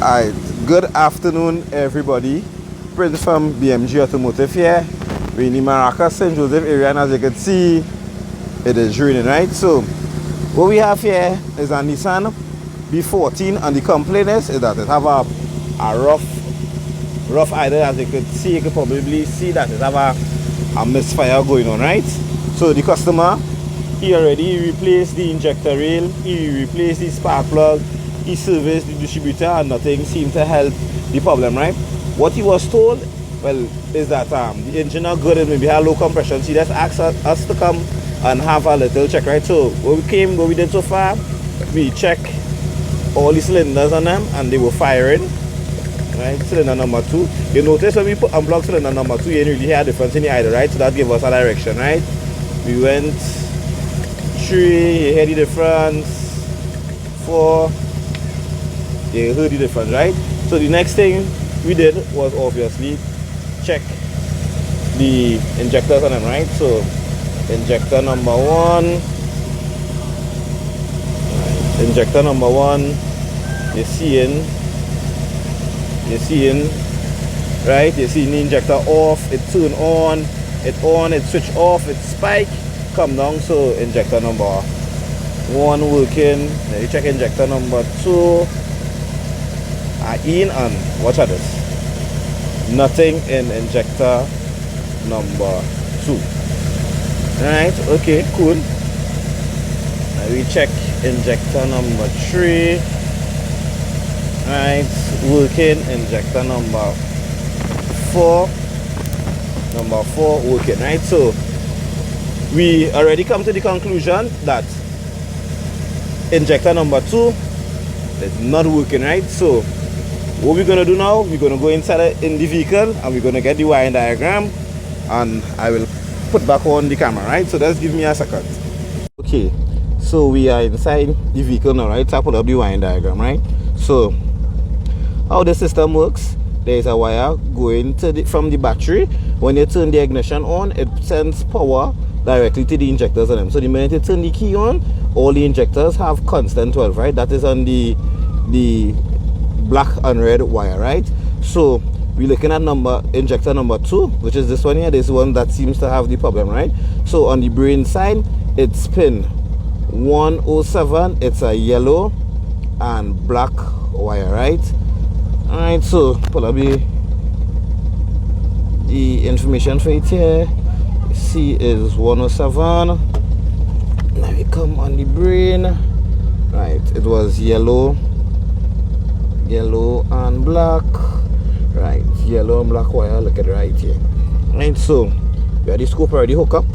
Alright, good afternoon everybody. Prince from BMG Automotive here. We're in the Maracas, St. Joseph area, and as you can see, it is raining, right? So, what we have here is a Nissan B14, and the complaint is that it have a rough idle. As you could see, you could probably see that it have a misfire going on, right? So the customer, he already replaced the injector rail, he replaced the spark plug, he serviced the distributor, and nothing seemed to help the problem, right? What he was told, well, is that the engine not good and maybe had low compression. So he just asked us to come and have a little check, right? So what we did so far, we checked all the cylinders on them and they were firing, right? Cylinder number 2. You notice when we put unplug cylinder number 2, you didn't really hear a difference in the idle, right? So that gave us a direction, right? We went 3, you hear the difference. 4, you heard the difference, right? So the next thing we did was obviously check the injectors on them, right? So injector number 1, you're seeing, right? You're seeing the injector off, it turn on, it switch off, it spike, come down. So injector number 1 working. Now you check injector number 2 in, and watch at this, nothing in injector number 2. Right, okay, cool. Now we check injector number 3, right, working. Injector number 4 working, right? So we already come to the conclusion that injector number 2 is not working, right? So what we're gonna do now, we're gonna go inside in the vehicle and we're gonna get the wiring diagram, and I will put back on the camera, right? So just give me a second. Okay, so we are inside the vehicle now, right? So I put up the wiring diagram, right? So how the system works, there is a wire going to from the battery. When you turn the ignition on, it sends power directly to the injectors on them. So the minute you turn the key on, all the injectors have constant 12, right? That is on the black and red wire, right? So we're looking at injector number 2, which is this one here. This one that seems to have the problem, right? So on the brain side, it's pin 107. It's a yellow and black wire, right? All right, so pull up the information for it here. C is 107. Now we come on the brain, right? It was yellow and black, right? Yellow and black wire. Look at it right here, right? So we have the scope already hooked up.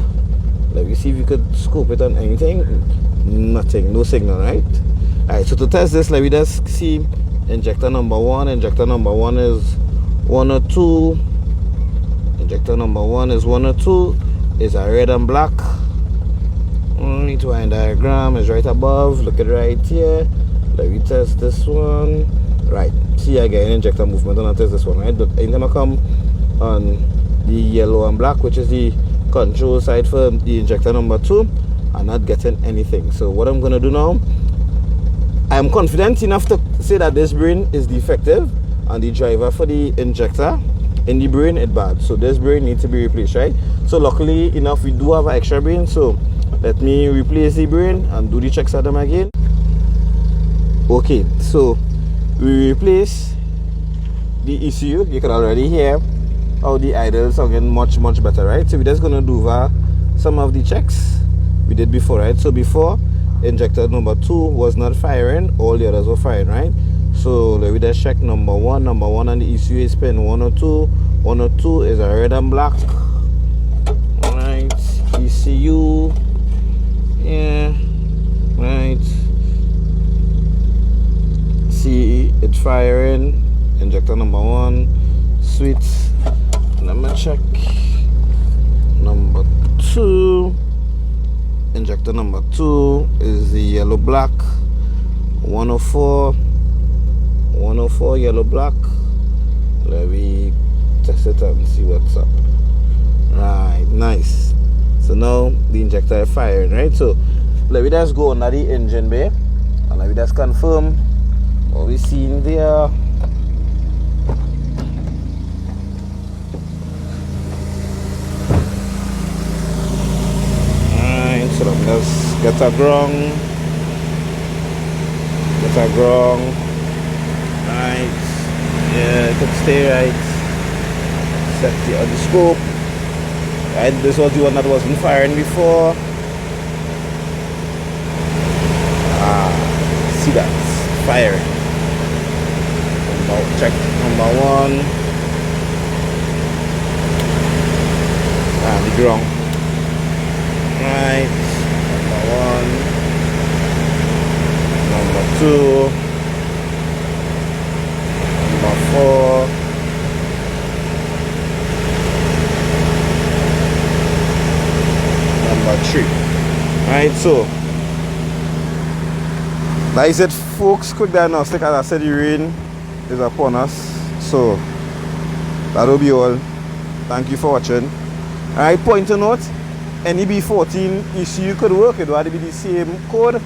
Let me see if we could scope it on anything. Nothing, no signal, right? All right, so to test this, let me just see injector number 1. Injector number 1 is 102. Injector number 1 is 102. It's a red and black. Only wiring diagram is right above. Look at it right here. Let me test this one. Right, see again injector movement, and I test this one, right? But anytime I come on the yellow and black, which is the control side for the injector number 2, I'm not getting anything. So what I'm gonna do now, I'm confident enough to say that this brain is defective and the driver for the injector in the brain is bad. So this brain needs to be replaced, right? So luckily enough, we do have an extra brain. So let me replace the brain and do the checks at them again. Okay, so we replace the ECU. You can already hear how the idle is sounding much better, right? So we're just gonna do some of the checks we did before, right? So before, injector number 2 was not firing, all the others were firing, right? So let me just check number 1 on the ECU is pin 102. 102 is a red and black, right? ECU, yeah, right. See it's firing. Injector number 1, sweet. Let me check number 2. Injector number 2 is the yellow black. 104 yellow black. Let me test it and see what's up. Right, nice. So now the injector is firing, right? So let me just go under the engine bay and let me just confirm What we see in there. Alright, so let's get a ground. Right. Yeah, it could stay right. Set the other scope. Right, this was the one that wasn't firing before. See that firing. Check number 1. And the ground. Right. Number 1. Number 2. Number 4. Number 3. Right, so like I said, folks, quick diagnostic. As I said, the rain is upon us, so that'll be all. Thank you for watching. Alright, point to note, any B14 issue could work. It would be the same code.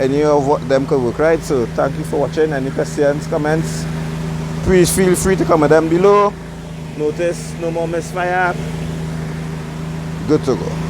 Any of them could work, right? So thank you for watching. Any questions, comments, please feel free to comment them below. Notice no more misfire. Good to go.